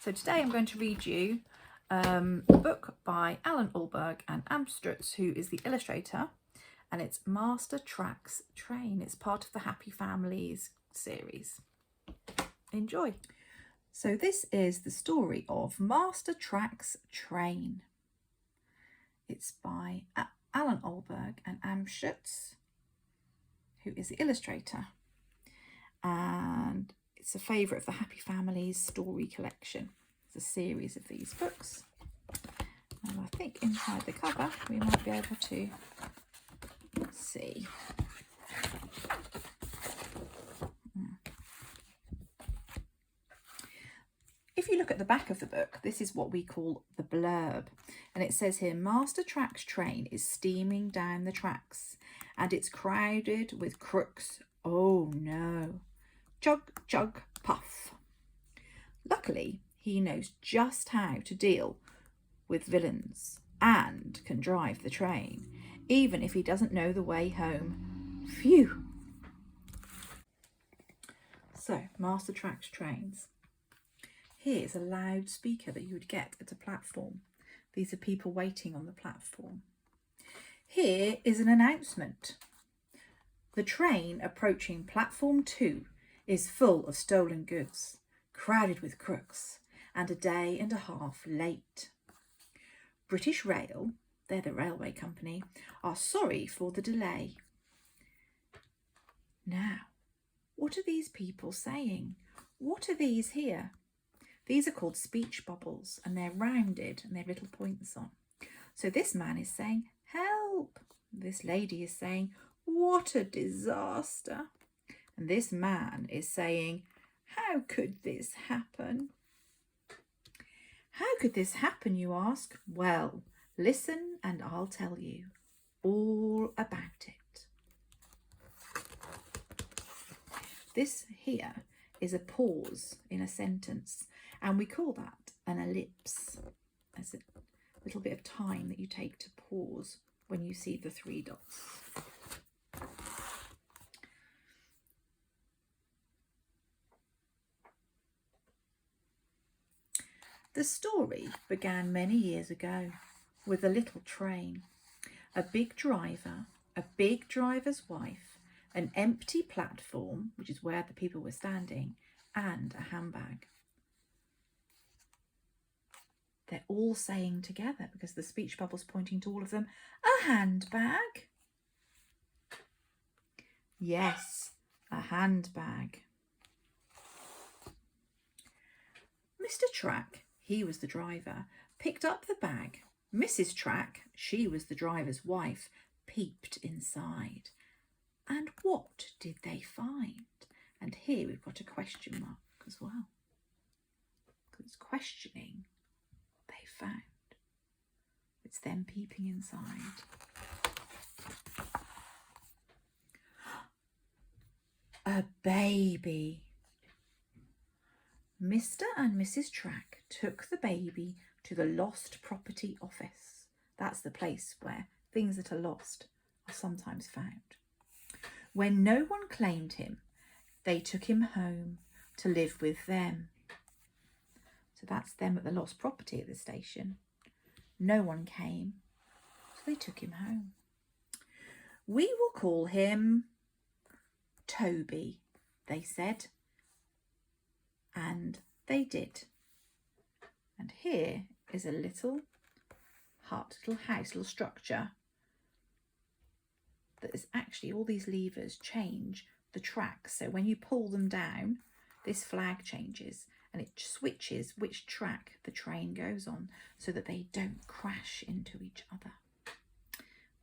So today I'm going to read you a book by Allan and Amstutz, who is the illustrator, and it's Master Tracks Train. It's part of the Happy Families series. Enjoy. So this is the story of Master Tracks Train. It's by Allan and Amstutz, who is the illustrator, and it's a favourite of the Happy Families story collection. It's a series of these books, and I think inside the cover we might be able to see. If you look at the back of the book, this is what we call the blurb, and it says here, Master Tracks Train is steaming down the tracks and it's crowded with crooks. Oh no. Chug, chug, puff. Luckily, he knows just how to deal with villains and can drive the train, even if he doesn't know the way home. Phew. So, Master Tracks Trains. Here's a loudspeaker that you would get at a platform. These are people waiting on the platform. Here is an announcement. The train approaching platform 2 is full of stolen goods, crowded with crooks, and a day and a half late. British Rail, they're the railway company, are sorry for the delay. Now, what are these people saying? What are these here? These are called speech bubbles, and they're rounded and they have little points on. So this man is saying, help. This lady is saying, what a disaster. And this man is saying, how could this happen? How could this happen, you ask? Well, listen and I'll tell you all about it. This here is a pause in a sentence, and we call that an ellipse. There's a little bit of time that you take to pause when you see the 3 dots. The story began many years ago with a little train, a big driver, a big driver's wife, an empty platform, which is where the people were standing, and a handbag. They're all saying together, because the speech bubble's pointing to all of them, a handbag. Yes, a handbag. Mr. Track, he was the driver, picked up the bag. Mrs. Track, she was the driver's wife, peeped inside. And what did they find? And here we've got a question mark as well, because questioning they found. It's them peeping inside. A baby. Mr. and Mrs. Track took the baby to the lost property office. That's the place where things that are lost are sometimes found. When no one claimed him, they took him home to live with them. So that's them at the lost property at the station. No one came, so they took him home. We will call him Toby, they said. And they did. And here is a little hut, little house, little structure that is actually, all these levers change the tracks. So when you pull them down, this flag changes and it switches which track the train goes on so that they don't crash into each other.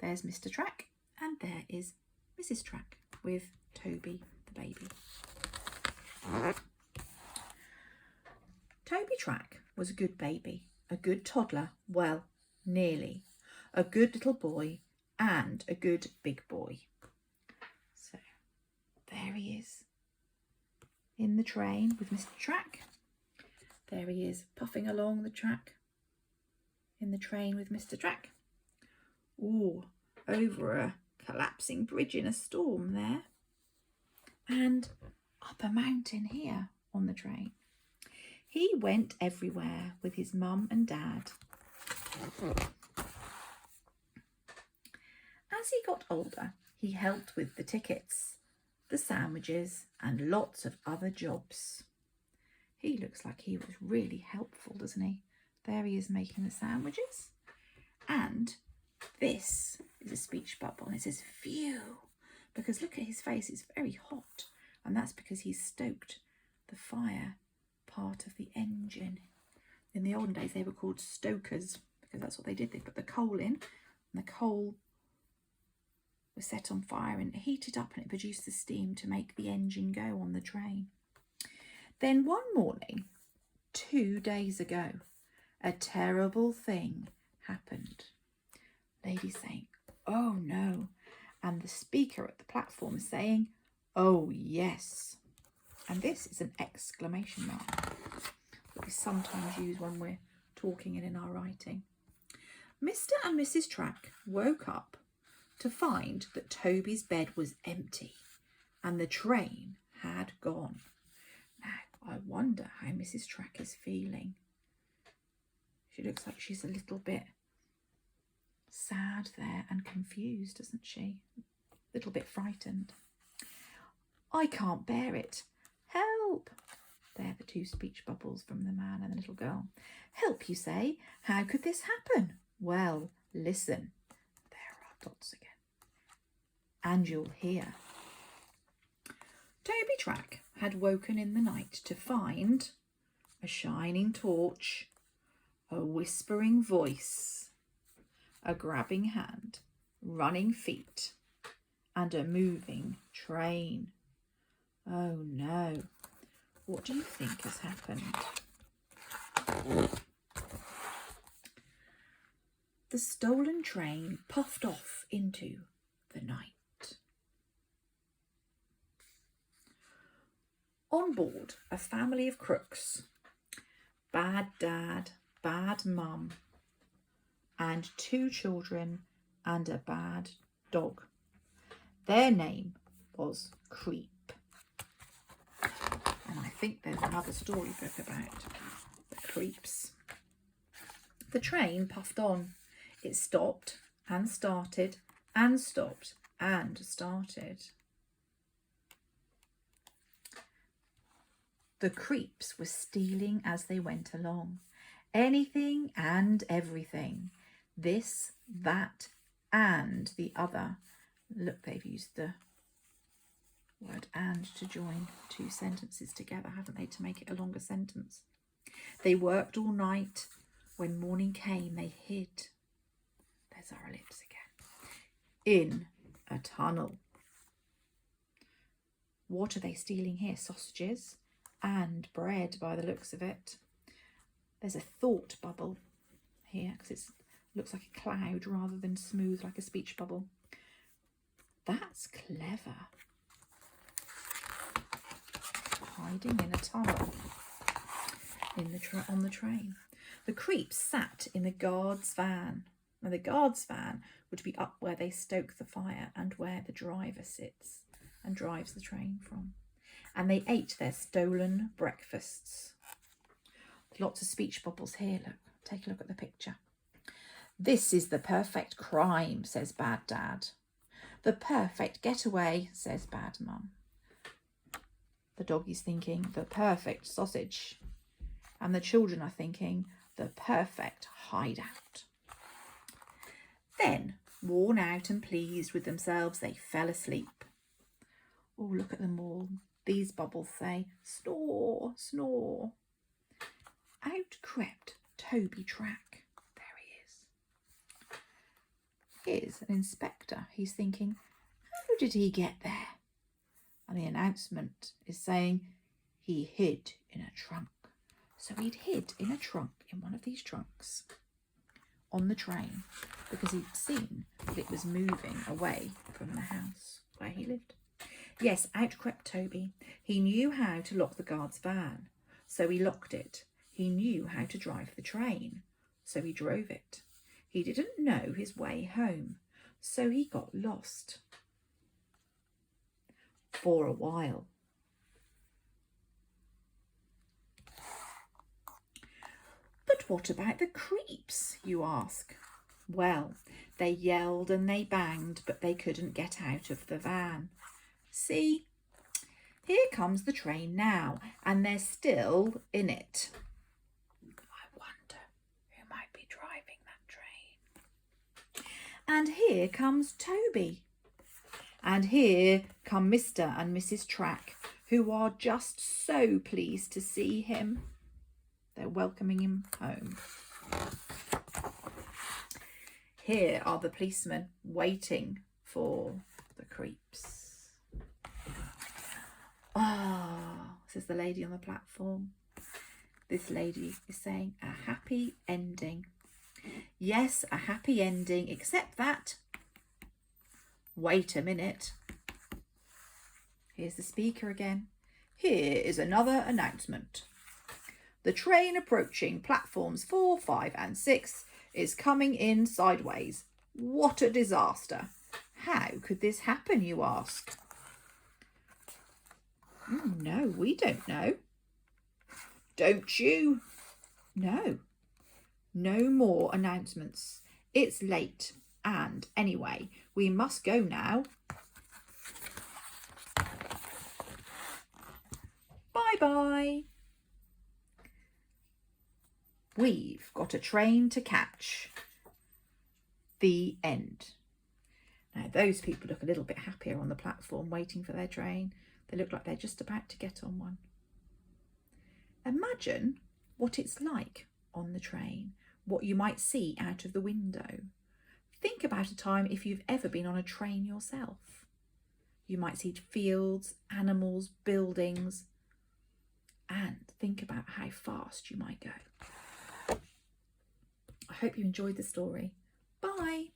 There's Mr. Track and there is Mrs. Track with Toby the baby. Toby Track was a good baby, a good toddler, well, nearly, a good little boy and a good big boy. So there he is in the train with Mr. Track. There he is puffing along the track in the train with Mr. Track. Ooh, over a collapsing bridge in a storm there. And up a mountain here on the train. He went everywhere with his mum and dad. As he got older, he helped with the tickets, the sandwiches, and lots of other jobs. He looks like he was really helpful, doesn't he? There he is making the sandwiches. And this is a speech bubble, and it says phew, because look at his face, it's very hot, and that's because he's stoked the fire part of the engine. In the olden days they were called stokers, because that's what they did. They put the coal in, and the coal was set on fire and heated up, and it produced the steam to make the engine go on the train. Then one morning, 2 days ago, a terrible thing happened. Lady saying, "Oh no," and the speaker at the platform is saying, "Oh yes." And this is an exclamation mark that we sometimes use when we're talking and in our writing. Mr. and Mrs. Track woke up to find that Toby's bed was empty and the train had gone. Now, I wonder how Mrs. Track is feeling. She looks like she's a little bit sad there and confused, doesn't she? A little bit frightened. "I can't bear it. Help!" They're the 2 speech bubbles from the man and the little girl. "Help, you say? How could this happen?" "Well, listen." There are dots again. "And you'll hear." Toby Track had woken in the night to find a shining torch, a whispering voice, a grabbing hand, running feet, and a moving train. Oh no, what do you think has happened? The stolen train puffed off into the night. On board, a family of crooks, bad dad, bad mum, and 2 children and a bad dog. Their name was Creep. And I think there's another storybook about the creeps. The train puffed on. It stopped and started and stopped and started. The creeps were stealing as they went along. Anything and everything. This, that, and the other. Look, they've used the word "and" to join 2 sentences together, haven't they, to make it a longer sentence. They worked all night. When morning came, they hid. There's our ellipse again. In a tunnel. What are they stealing here? Sausages and bread, by the looks of it. There's a thought bubble here because it looks like a cloud rather than smooth like a speech bubble. That's clever. Hiding in a tunnel on the train. The creeps sat in the guard's van. Now the guard's van would be up where they stoke the fire and where the driver sits and drives the train from. And they ate their stolen breakfasts. Lots of speech bubbles here, look. Take a look at the picture. "This is the perfect crime," says bad dad. "The perfect getaway," says bad mum. The doggy's thinking, "The perfect sausage." And the children are thinking, "The perfect hideout." Then, worn out and pleased with themselves, they fell asleep. Oh, look at them all. These bubbles say, "Snore, snore." Out crept Toby Track. There he is. Here's an inspector. He's thinking, how did he get there? And the announcement is saying he hid in a trunk. So he'd hid in a trunk, in one of these trunks, on the train, because he'd seen that it was moving away from the house where he lived. Yes, out crept Toby. He knew how to lock the guard's van, so he locked it. He knew how to drive the train, so he drove it. He didn't know his way home, so he got lost. For a while. what about the creeps, you ask? Well, they yelled and they banged, but they couldn't get out of the van. See, here comes the train now, and they're still in it. I wonder who might be driving that train. And here comes Toby. And here come Mr. and Mrs. Track, who are just so pleased to see him. They're welcoming him home. Here are the policemen waiting for the creeps. Ah, says the lady on the platform. This lady is saying a happy ending. Yes, a happy ending, except that. Wait a minute. Here's the speaker again. Here is another announcement. The train approaching platforms 4, 5 and 6 is coming in sideways. What a disaster. How could this happen, you ask? No, we don't know. Don't you? No. No more announcements. It's late. And anyway, we must go now. Bye-bye. We've got a train to catch. The end. Now, those people look a little bit happier on the platform waiting for their train. They look like they're just about to get on one. Imagine what it's like on the train, what you might see out of the window. Think about a time if you've ever been on a train yourself. You might see fields, animals, buildings, and think about how fast you might go. I hope you enjoyed the story. Bye.